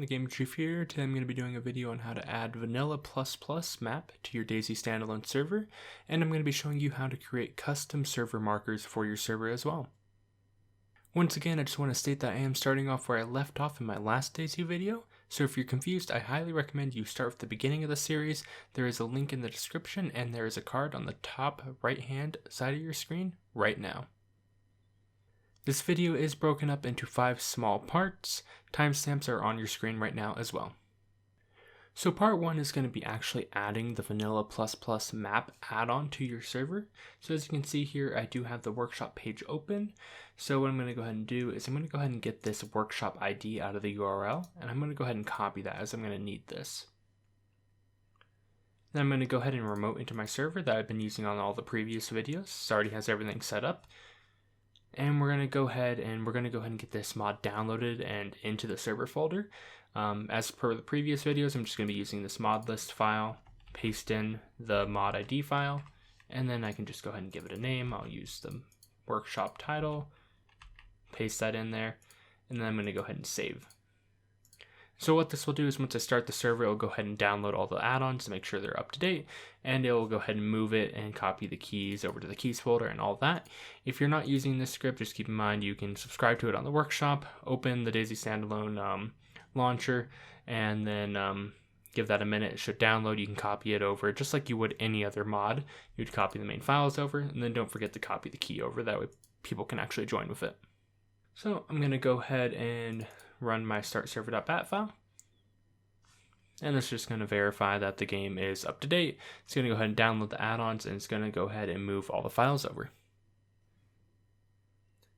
TheGamingChief here. Today I'm going to be doing a video on how to add VanillaPlusPlusMap to your DayZ Standalone Server, and I'm going to be showing you how to create custom server markers for your server as well. Once again, I just want to state that I am starting off where I left off in my last DayZ video, so if you're confused, I highly recommend you start with the beginning of the series. There is a link in the description, and there is a card on the top right-hand side of your screen right now. This video is broken up into 5 small parts. Timestamps are on your screen right now as well. So part 1 is going to be actually adding the VanillaPlusPlusMap add-on to your server. So as you can see here, I do have the workshop page open. So what I'm going to go ahead and do is I'm going to go ahead and get this workshop ID out of the URL, and I'm going to go ahead and copy that as I'm going to need this. Then I'm going to go ahead and remote into my server that I've been using on all the previous videos. So it already has everything set up. And we're going to go ahead and get this mod downloaded and into the server folder. As per the previous videos, I'm just going to be using this mod list file, paste in the mod ID file, and then I can just go ahead and give it a name. I'll use the workshop title, paste that in there, and then I'm going to go ahead and save. So what this will do is once I start the server, it'll go ahead and download all the add-ons to make sure they're up to date, and it will go ahead and move it and copy the keys over to the keys folder and all that. If you're not using this script, just keep in mind you can subscribe to it on the workshop, open the DayZ Standalone launcher, and then give that a minute. It should download. You can copy it over just like you would any other mod. You'd copy the main files over, and then don't forget to copy the key over. That way people can actually join with it. So I'm going to go ahead and run my startserver.bat file. And it's just going to verify that the game is up to date. It's going to go ahead and download the add-ons, and it's going to go ahead and move all the files over.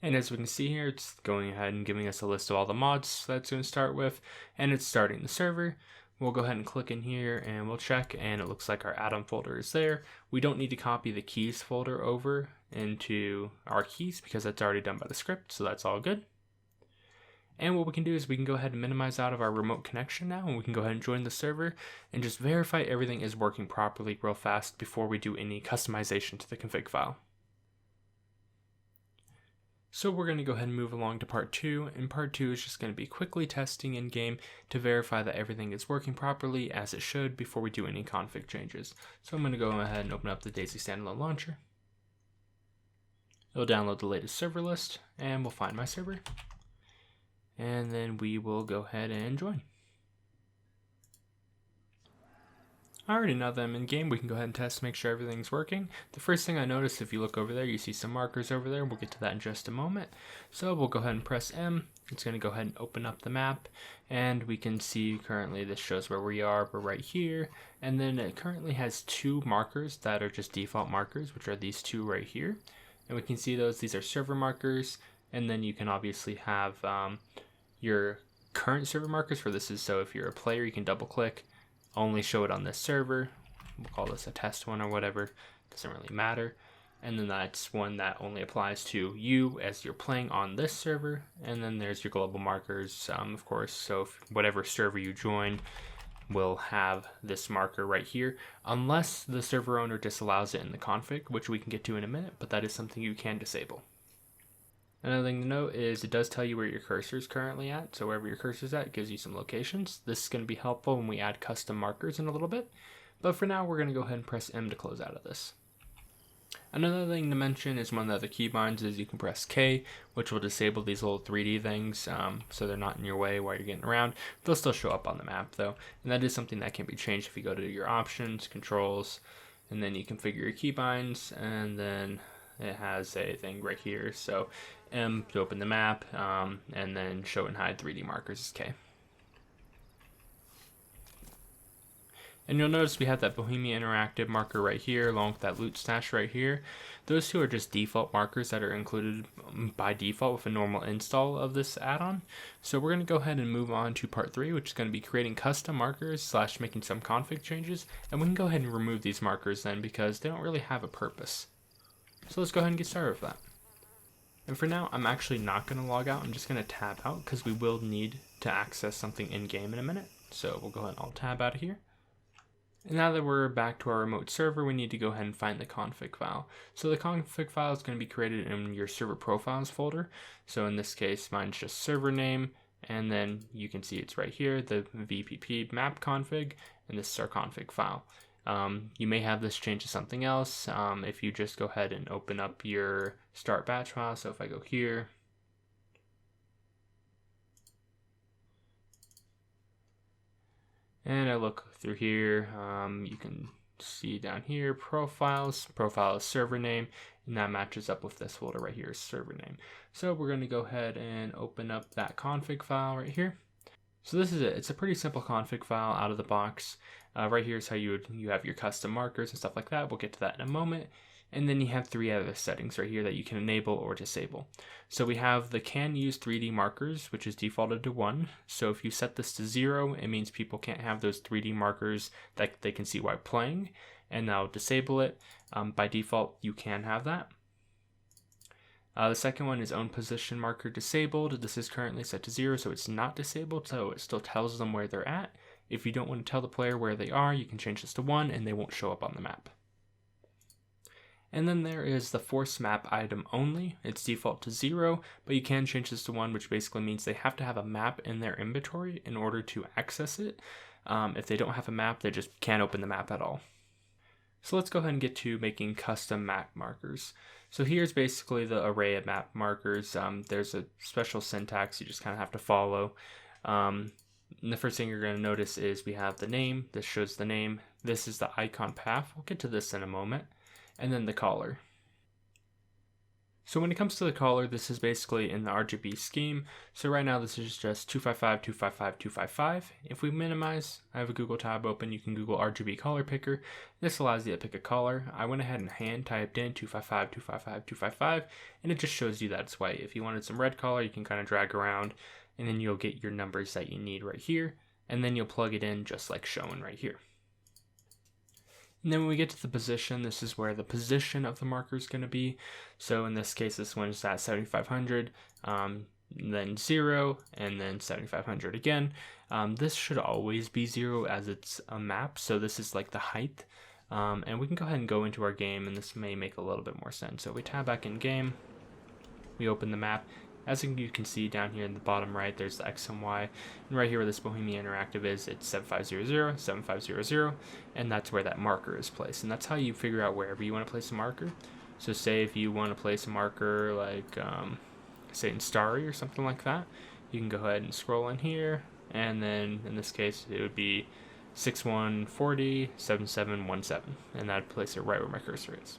And as we can see here, it's going ahead and giving us a list of all the mods that's going to start with, and it's starting the server. We'll go ahead and click in here and we'll check, and it looks like our Addon folder is there. We don't need to copy the keys folder over into our keys because that's already done by the script, so that's all good. And what we can do is we can go ahead and minimize out of our remote connection now, and we can go ahead and join the server and just verify everything is working properly real fast before we do any customization to the config file. So we're going to go ahead and move along to part 2, and part 2 is just going to be quickly testing in game to verify that everything is working properly as it should before we do any config changes. So I'm going to go ahead and open up the DayZ Standalone launcher. It'll download the latest server list, and we'll find my server. And then we will go ahead and join. Alrighty, now that I'm in game, we can go ahead and test to make sure everything's working. The first thing I noticed, if you look over there, you see some markers over there. We'll get to that in just a moment. So we'll go ahead and press M. It's going to go ahead and open up the map, and we can see currently this shows where we are. We're right here, and then it currently has 2 markers that are just default markers, which are these 2 right here. And we can see these are server markers, and then you can obviously have your current server markers for this. Is so if you're a player, you can double click, only show it on this server. We'll call this a test one or whatever, doesn't really matter. And then that's one that only applies to you as you're playing on this server. And then there's your global markers, of course, so if whatever server you join will have this marker right here, unless the server owner disallows it in the config, which we can get to in a minute, but that is something you can disable. Another thing to note is it does tell you where your cursor is currently at, so wherever your cursor is at, it gives you some locations. This is going to be helpful when we add custom markers in a little bit, but for now we're going to go ahead and press M to close out of this. Another thing to mention is one of the other keybinds is you can press K, which will disable these little 3D things, so they're not in your way while you're getting around. They'll still show up on the map though, and that is something that can be changed if you go to your options, controls, and then you configure your keybinds, and then it has a thing right here, so M to open the map, and then show and hide 3D markers is K. And you'll notice we have that Bohemia Interactive marker right here along with that loot stash right here. Those 2 are just default markers that are included by default with a normal install of this add-on. So we're going to go ahead and move on to part 3, which is going to be creating custom markers / making some config changes. And we can go ahead and remove these markers then because they don't really have a purpose. So let's go ahead and get started with that. And for now, I'm actually not going to log out. I'm just going to tab out because we will need to access something in-game in a minute. So we'll go ahead and alt-tab out of here. And now that we're back to our remote server, we need to go ahead and find the config file. So the config file is going to be created in your server profiles folder. So in this case, mine's just server name, And then you can see it's right here, the VPP map config, and this is our config file. You may have this change to something else if you just go ahead and open up your start batch file. So if I go here, and I look through here, you can see down here, profiles, profile is server name, and that matches up with this folder right here, server name. So we're going to go ahead and open up that config file right here. So this is it. It's a pretty simple config file out of the box. Right here is how you have your custom markers and stuff like that. We'll get to that in a moment. And then you have 3 other settings right here that you can enable or disable. So we have the can use 3D markers, which is defaulted to 1. So if you set this to 0, it means people can't have those 3D markers that they can see while playing. And now disable it. By default, you can have that. The second one is own position marker disabled. This is currently set to 0, so it's not disabled, so it still tells them where they're at. If you don't want to tell the player where they are, you can change this to 1 and they won't show up on the map. And then there is the force map item only. It's default to 0, but you can change this to 1, which basically means they have to have a map in their inventory in order to access it. If they don't have a map, they just can't open the map at all. So let's go ahead and get to making custom map markers. So here's basically the array of map markers. There's a special syntax you just kind of have to follow. And the first thing you're going to notice is we have the name. This shows the name. This is the icon path. We'll get to this in a moment. And then the color. So when it comes to the color, this is basically in the RGB scheme. So right now this is just 255, 255, 255. If we minimize, I have a Google tab open. You can Google RGB color picker. This allows you to pick a color. I went ahead and hand typed in 255, 255, 255, and it just shows you that it's white. If you wanted some red color, you can kind of drag around, and then you'll get your numbers that you need right here, and then you'll plug it in just like shown right here. And then when we get to the position, this is where the position of the marker is going to be. So in this case, this one is at 7,500, then 0, and then 7,500 again. This should always be 0 as it's a map. So this is like the height. And we can go ahead and go into our game, and this may make a little bit more sense. So we tab back in game, we open the map. As you can see down here in the bottom right, there's the X and Y. And right here where this Bohemia Interactive is, it's 7500, 7500, and that's where that marker is placed. And that's how you figure out wherever you want to place a marker. So say if you want to place a marker like, say in Starry or something like that, you can go ahead and scroll in here, and then in this case it would be 6140, 7717, and that'd place it right where my cursor is.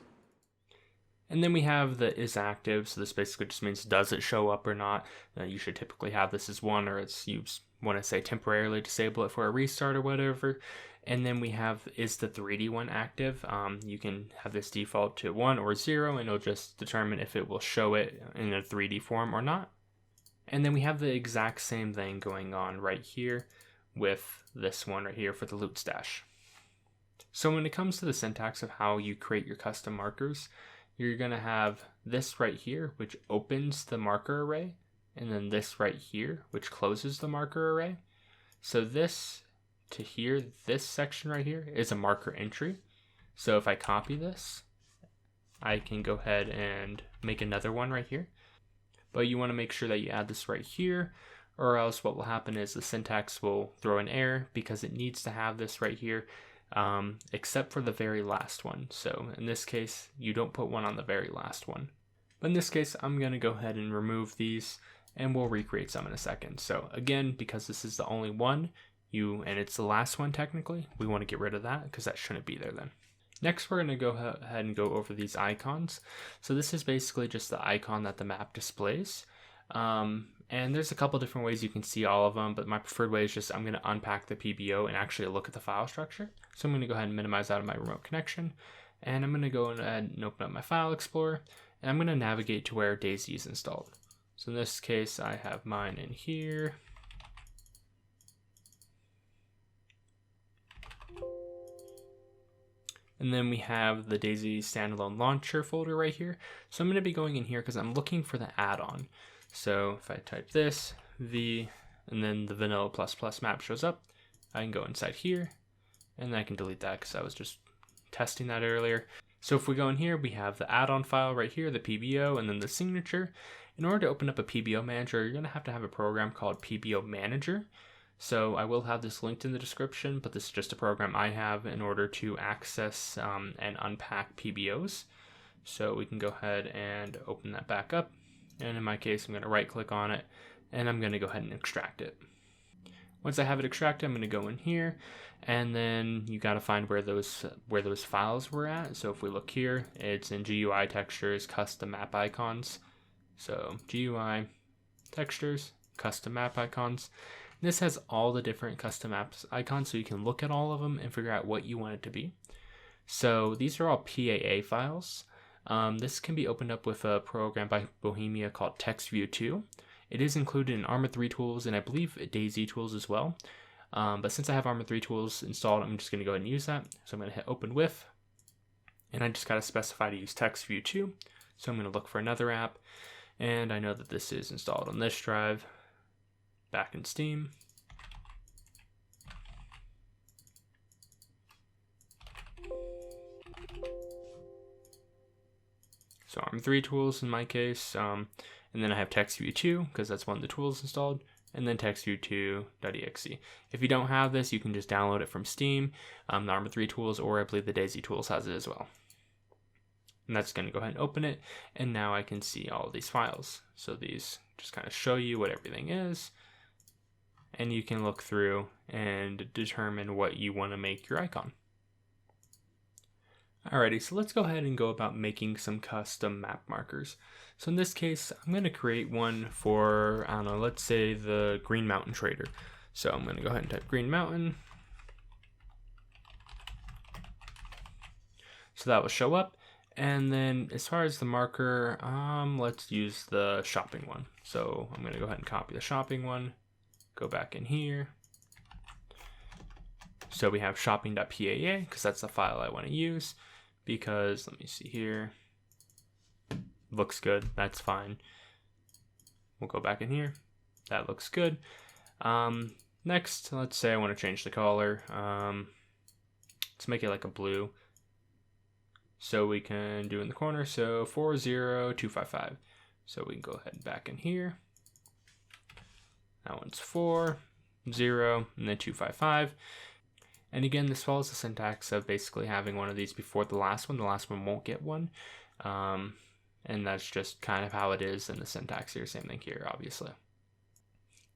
And then we have the is active, so this basically just means does it show up or not. You should typically have this as 1, or it's you want to say temporarily disable it for a restart or whatever. And then we have is the 3D one active. You can have this default to 1 or 0, and it'll just determine if it will show it in a 3D form or not. And then we have the exact same thing going on right here with this one right here for the loot stash. So when it comes to the syntax of how you create your custom markers, you're going to have this right here, which opens the marker array, and then this right here, which closes the marker array. So this to here, this section right here is a marker entry. So if I copy this, I can go ahead and make another one right here. But you want to make sure that you add this right here, or else what will happen is the syntax will throw an error because it needs to have this right here. Except for the very last one. So in this case, you don't put one on the very last one. But in this case, I'm going to go ahead and remove these, and we'll recreate some in a second. So again, because this is the only one, and it's the last one technically, we want to get rid of that because that shouldn't be there then. Next, we're going to go ahead and go over these icons. So this is basically just the icon that the map displays. And there's a couple different ways you can see all of them, but my preferred way is just I'm going to unpack the PBO and actually look at the file structure. So I'm going to go ahead and minimize out of my remote connection, and I'm going to go ahead and open up my file explorer, and I'm going to navigate to where DayZ is installed. So in this case, I have mine in here. And then we have the DayZ Standalone Launcher folder right here. So I'm going to be going in here because I'm looking for the add-on. So if I type this, and then the VanillaPlusPlusMap shows up, I can go inside here, and I can delete that because I was just testing that earlier. So if we go in here, we have the add-on file right here, the PBO, and then the signature. In order to open up a PBO manager, you're going to have a program called PBO Manager. So I will have this linked in the description, but this is just a program I have in order to access and unpack PBOs. So we can go ahead and open that back up. And in my case, I'm going to right click on it and I'm going to go ahead and extract it. Once I have it extracted, I'm going to go in here, and then you got to find where those files were at. So if we look here, it's in GUI textures, custom map icons. So GUI textures, custom map icons. This has all the different custom apps icons, so you can look at all of them and figure out what you want it to be. So these are all PAA files. This can be opened up with a program by Bohemia called TextView 2. It is included in Arma 3 tools and I believe DayZ tools as well. But since I have Arma 3 tools installed, I'm just going to go ahead and use that. So I'm going to hit open with, and I just got to specify to use TextView 2. So I'm going to look for another app, and I know that this is installed on this drive, back in Steam. So Arma 3 tools in my case, and then I have TextView 2 because that's one of the tools installed, and then TextView2.exe. If you don't have this, you can just download it from Steam, the Arma 3 tools, or I believe the DayZ tools has it as well. And that's going to go ahead and open it, and now I can see all of these files. So these just kind of show you what everything is, and you can look through and determine what you want to make your icon. Alrighty, so let's go ahead and go about making some custom map markers. So in this case, I'm going to create one for, I don't know, let's say the Green Mountain Trader. So I'm going to go ahead and type Green Mountain. So that will show up. And then as far as the marker, let's use the shopping one. So I'm going to go ahead and copy the shopping one, go back in here. So we have shopping.paa because that's the file I want to use. Because let me see here, looks good, that's fine. We'll go back in here, that looks good. Next, let's say I want to change the color. Let's make it like a blue. So we can do in the corner, so 40255. So we can go ahead and back in here. That one's 4, 0, and then 255. And again, this follows the syntax of basically having one of these before the last one. The last one won't get one. And that's just kind of how it is in the syntax here. Same thing here, obviously.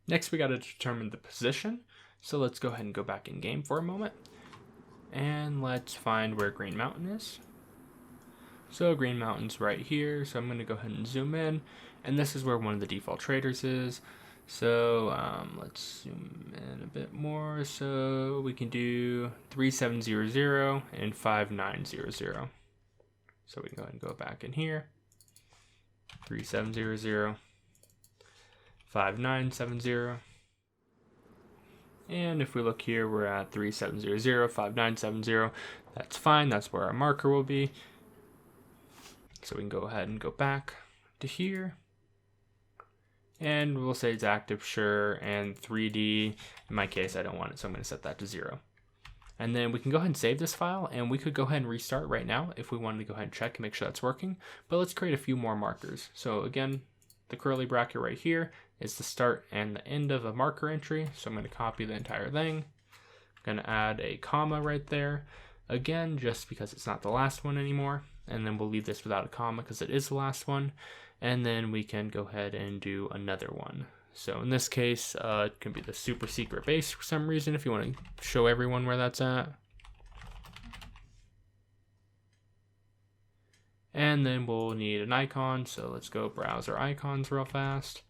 Next, we got to determine the position. So let's go ahead and go back in game for a moment. And let's find where Green Mountain is. So Green Mountain's right here. So I'm going to go ahead and zoom in. And this is where one of the default traders is. So let's zoom in a bit more. So we can do 3700 and 5900. So we can go ahead and go back in here. 3700, 5970. And if we look here, we're at 3700, 5970. That's fine. That's where our marker will be. So we can go ahead and go back to here. And we'll say it's active, sure, and 3D. In my case, I don't want it, so I'm going to set that to 0. And then we can go ahead and save this file, and we could go ahead and restart right now if we wanted to go ahead and check and make sure that's working. But let's create a few more markers. So again, the curly bracket right here is the start and the end of a marker entry. So I'm going to copy the entire thing. I'm going to add a comma right there. Again, just because it's not the last one anymore. And then we'll leave this without a comma because it is the last one. And then we can go ahead and do another one. So in this case, it can be the super secret base for some reason if you want to show everyone where that's at. And then we'll need an icon. So let's go browse our icons real fast.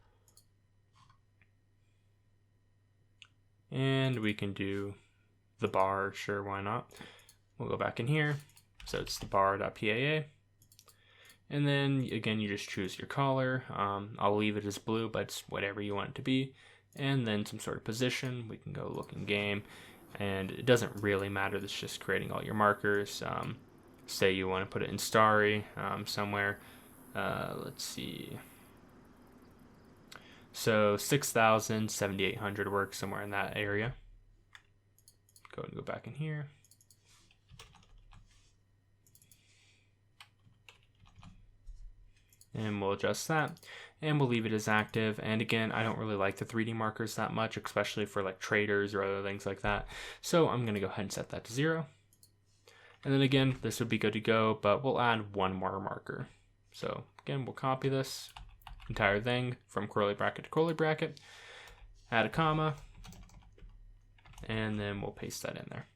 And we can do the bar, sure, why not? We'll go back in here. So it's the bar.paa. And then again, you just choose your color. I'll leave it as blue, but it's whatever you want it to be. And then some sort of position. We can go look in game, and it doesn't really matter. It's just creating all your markers. Say you want to put it in starry somewhere. Let's see. So 6,000, 7,800 works somewhere in that area. Go ahead and go back in here. and we'll adjust that, and we'll leave it as active. And again, I don't really like the 3D markers that much, especially for like traders or other things like that. So I'm going to go ahead and set that to 0. And then again, this would be good to go, but we'll add one more marker. So again, we'll copy this entire thing from curly bracket to curly bracket, add a comma, and then we'll paste that in there.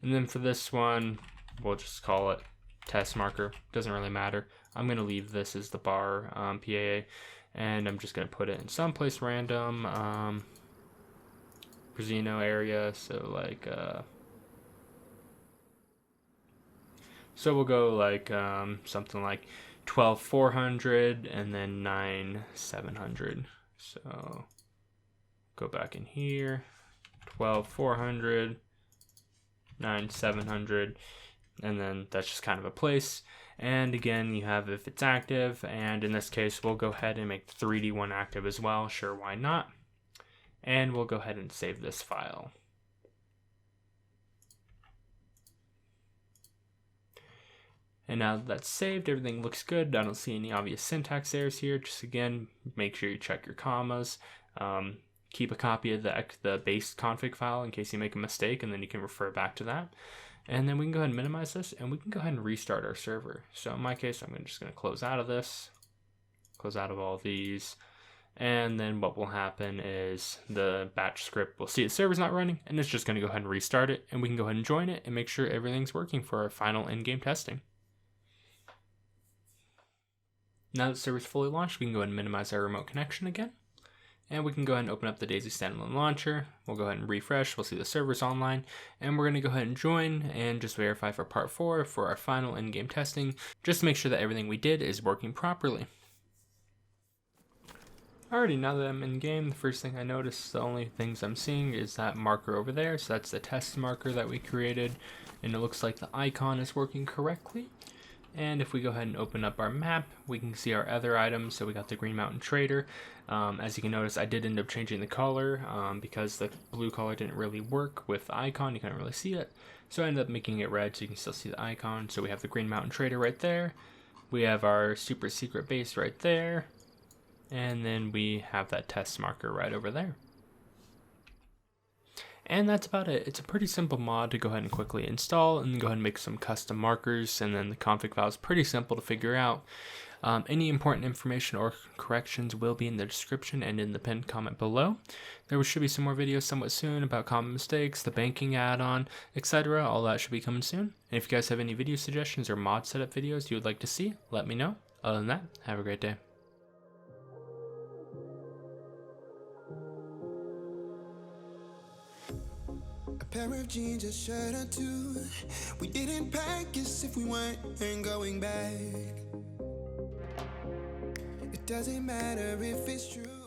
And then for this one, we'll just call it test marker. Doesn't really matter. I'm going to leave this as the bar PAA, and I'm just going to put it in someplace random, Brazino area. So like, so we'll go like something like 12,400 and then 9,700. So go back in here, 12,400, 9,700, and then that's just kind of a place. And again, you have if it's active, and in this case, we'll go ahead and make the 3D one active as well. Sure, why not? And we'll go ahead and save this file. And now that that's saved, everything looks good. I don't see any obvious syntax errors here. Just again, make sure you check your commas. Keep a copy of the base config file in case you make a mistake, and then you can refer back to that. And then we can go ahead and minimize this, and we can go ahead and restart our server. So in my case, I'm just going to close out of this, close out of all these, and then what will happen is the batch script will see the server's not running, and it's just going to go ahead and restart it, and we can go ahead and join it and make sure everything's working for our final in-game testing. Now that the server's fully launched, we can go ahead and minimize our remote connection again. And we can go ahead and open up the DayZ Standalone Launcher. We'll go ahead and refresh. We'll see the server's online. And we're going to go ahead and join and just verify for part 4 for our final in-game testing, just to make sure that everything we did is working properly. Alrighty, now that I'm in game, the first thing I notice, the only things I'm seeing is that marker over there. So that's the test marker that we created. And it looks like the icon is working correctly. And if we go ahead and open up our map, we can see our other items. So we got the Green Mountain Trader. As you can notice, I did end up changing the color because the blue color didn't really work with the icon. You couldn't really see it. So I ended up making it red so you can still see the icon. So we have the Green Mountain Trader right there. We have our super secret base right there. And then we have that test marker right over there. And that's about it. It's a pretty simple mod to go ahead and quickly install and go ahead and make some custom markers, and then the config file is pretty simple to figure out. Any important information or corrections will be in the description and in the pinned comment below. There should be some more videos somewhat soon about common mistakes, the banking add-on, etc. All that should be coming soon. And if you guys have any video suggestions or mod setup videos you would like to see, let me know. Other than that, have a great day. A pair of jeans, a shirt or two. We didn't pack as if we weren't going back. It doesn't matter if it's true.